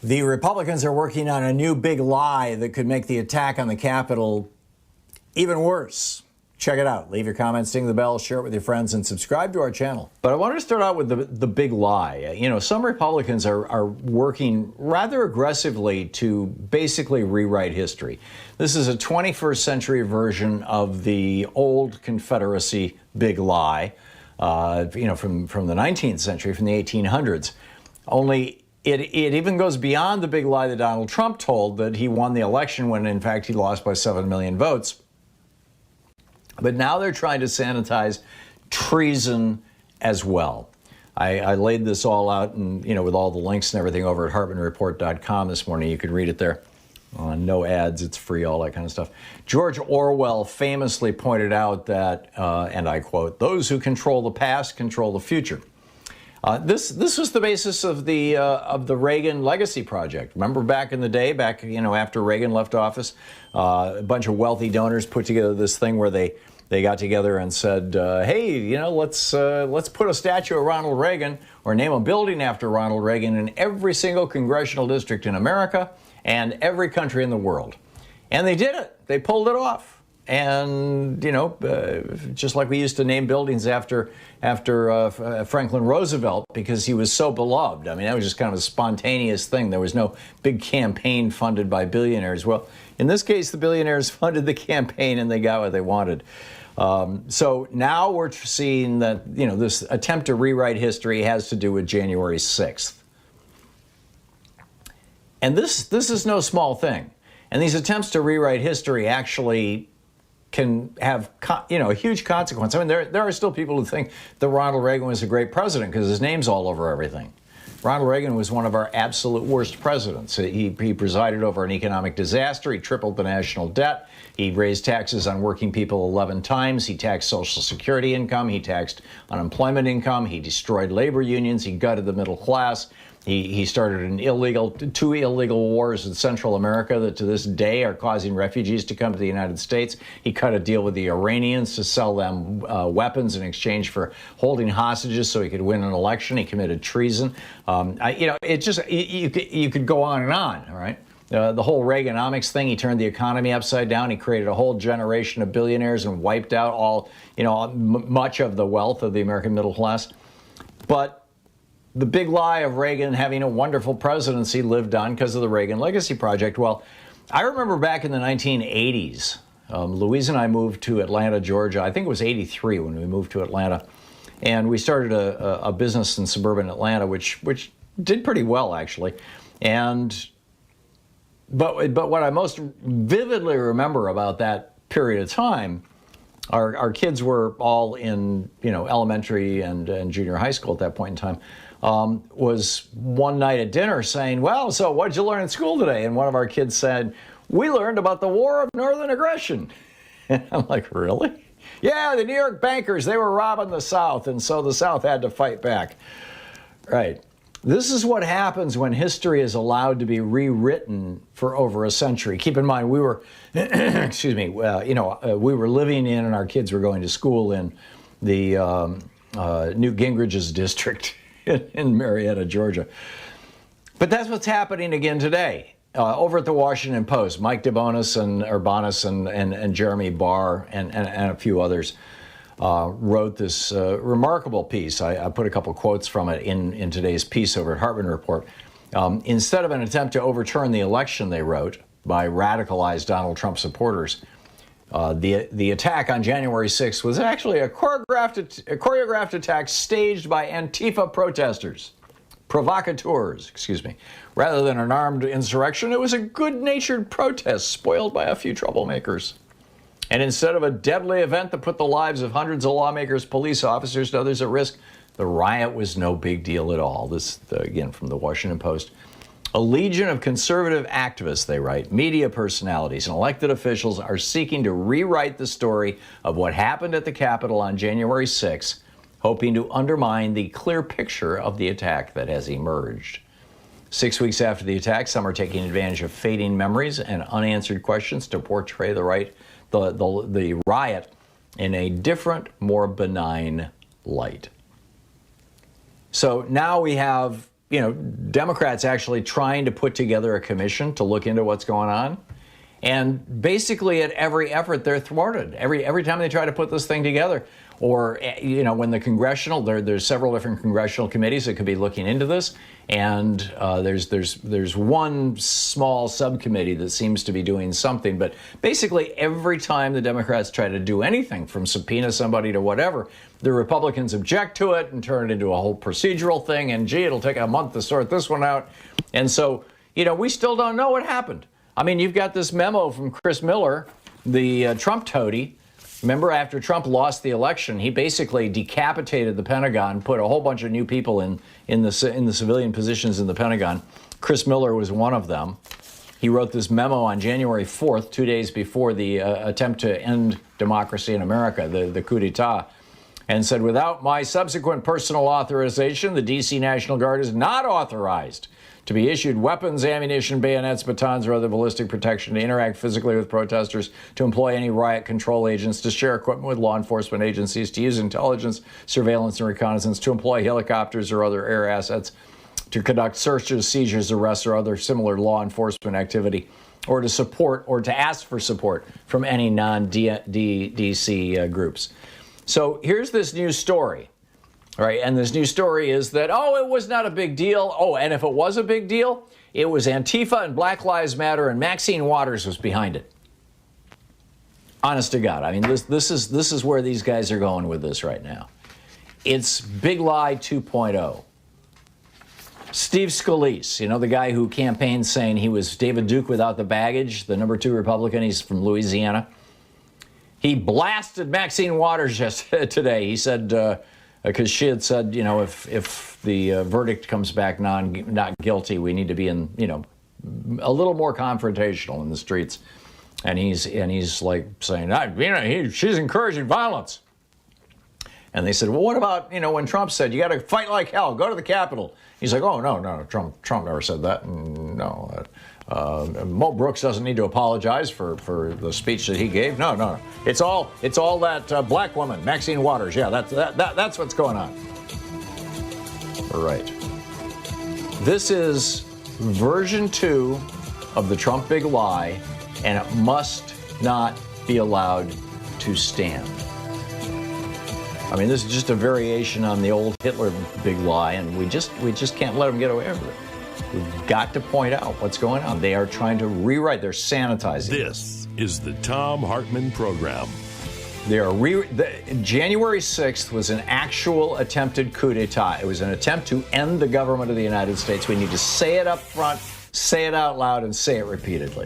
The Republicans are working on a new big lie that could make the attack on the Capitol even worse. Check it out. Leave your comments, ding the bell, share it with your friends, and subscribe to our channel. But I wanted to start out with the big lie. You know, some Republicans are working rather aggressively to basically rewrite history. This is a 21st century version of the old Confederacy big lie, from the 19th century, from the 1800s. Only it even goes beyond the big lie that Donald Trump told, that he won the election when, in fact, he lost by 7 million votes. But now they're trying to sanitize treason as well. I laid this all out, and with all the links and everything over at HartmannReport.com this morning. You could read it there. No ads, it's free, all that kind of stuff. George Orwell famously pointed out that, and I quote, "Those who control the past control the future." This was the basis of the Reagan Legacy Project. Remember back in the day, after Reagan left office, a bunch of wealthy donors put together this thing where they got together and said, hey, let's put a statue of Ronald Reagan or name a building after Ronald Reagan in every single congressional district in America and every country in the world. And they did it. They pulled it off. And, just like we used to name buildings after Franklin Roosevelt because he was so beloved. I mean, that was just kind of a spontaneous thing. There was no big campaign funded by billionaires. Well, in this case, the billionaires funded the campaign and they got what they wanted. So now we're seeing that, this attempt to rewrite history has to do with January 6th. And this is no small thing. And these attempts to rewrite history actually can have, a huge consequence. I mean, there are still people who think that Ronald Reagan was a great president because his name's all over everything. Ronald Reagan was one of our absolute worst presidents. He presided over an economic disaster. He tripled the national debt. He raised taxes on working people 11 times. He taxed Social Security income. He taxed unemployment income. He destroyed labor unions. He gutted the middle class. He started two illegal wars in Central America that to this day are causing refugees to come to the United States. He cut a deal with the Iranians to sell them weapons in exchange for holding hostages so he could win an election. He committed treason. You could go on and on, all right? The whole Reaganomics thing, he turned the economy upside down. He created a whole generation of billionaires and wiped out much of the wealth of the American middle class. But the big lie of Reagan having a wonderful presidency lived on because of the Reagan Legacy Project. Well, I remember back in the 1980s, Louise and I moved to Atlanta, Georgia. I think it was 83 when we moved to Atlanta. And we started a business in suburban Atlanta, which did pretty well, actually. But what I most vividly remember about that period of time, our kids were all in elementary and junior high school at that point in time, was one night at dinner saying, well, so what'd you learn in school today? And one of our kids said, we learned about the War of Northern Aggression. And I'm like, really? Yeah, the New York bankers, they were robbing the South, and so the South had to fight back. Right. This is what happens when history is allowed to be rewritten for over a century. Keep in mind, we were, we were living in, and our kids were going to school in the Newt Gingrich's district in Marietta, Georgia. But that's what's happening again today. Over at the Washington Post, Mike Urbanus and Jeremy Barr and a few others wrote this remarkable piece. I put a couple quotes from it in today's piece over at Hartmann Report. Instead of an attempt to overturn the election, they wrote, by radicalized Donald Trump supporters, the attack on January 6th was actually a choreographed attack staged by Antifa provocateurs, rather than an armed insurrection. It was a good-natured protest spoiled by a few troublemakers. And instead of a deadly event that put the lives of hundreds of lawmakers, police officers, and others at risk, the riot was no big deal at all. This, again, from the Washington Post. A legion of conservative activists, they write, media personalities, and elected officials are seeking to rewrite the story of what happened at the Capitol on January 6th, hoping to undermine the clear picture of the attack that has emerged. 6 weeks after the attack, some are taking advantage of fading memories and unanswered questions to portray the riot in a different, more benign light. So now we have Democrats actually trying to put together a commission to look into what's going on. And basically at every effort, they're thwarted. Every time they try to put this thing together, or, when the congressional, there's several different congressional committees that could be looking into this. And there's one small subcommittee that seems to be doing something. But basically every time the Democrats try to do anything, from subpoena somebody to whatever, the Republicans object to it and turn it into a whole procedural thing. And gee, it'll take a month to sort this one out. And so, we still don't know what happened. I mean, you've got this memo from Chris Miller, the Trump toady. Remember, after Trump lost the election, he basically decapitated the Pentagon, put a whole bunch of new people in the civilian positions in the Pentagon. Chris Miller was one of them. He wrote this memo on January 4th, 2 days before the attempt to end democracy in America, the coup d'etat, and said, without my subsequent personal authorization, the D.C. National Guard is not authorized to be issued weapons, ammunition, bayonets, batons, or other ballistic protection, to interact physically with protesters, to employ any riot control agents, to share equipment with law enforcement agencies, to use intelligence, surveillance, and reconnaissance, to employ helicopters or other air assets, to conduct searches, seizures, arrests, or other similar law enforcement activity, or to support or to ask for support from any non-DC groups. So here's this new story. All right, and this new story is that, it was not a big deal. Oh, and if it was a big deal, it was Antifa and Black Lives Matter, and Maxine Waters was behind it. Honest to God. I mean, this is where these guys are going with this right now. It's Big Lie 2.0. Steve Scalise, the guy who campaigned saying he was David Duke without the baggage, the number 2 Republican, he's from Louisiana. He blasted Maxine Waters just today. He said, because she had said, if the verdict comes back not guilty, we need to be in, a little more confrontational in the streets. And he's like saying, she's encouraging violence. And they said, well, what about, when Trump said, you got to fight like hell, go to the Capitol? He's like, oh, no, Trump never said that. No. Mo Brooks doesn't need to apologize for the speech that he gave. No. It's all that black woman, Maxine Waters. Yeah, that's what's going on. All right. This is version 2 of the Trump big lie, and it must not be allowed to stand. I mean, this is just a variation on the old Hitler big lie, and we just can't let them get away with it. We've got to point out what's going on. They are trying to rewrite. They're sanitizing. This is the Thom Hartmann Program. They are January 6th was an actual attempted coup d'etat. It was an attempt to end the government of the United States. We need to say it up front, say it out loud, and say it repeatedly.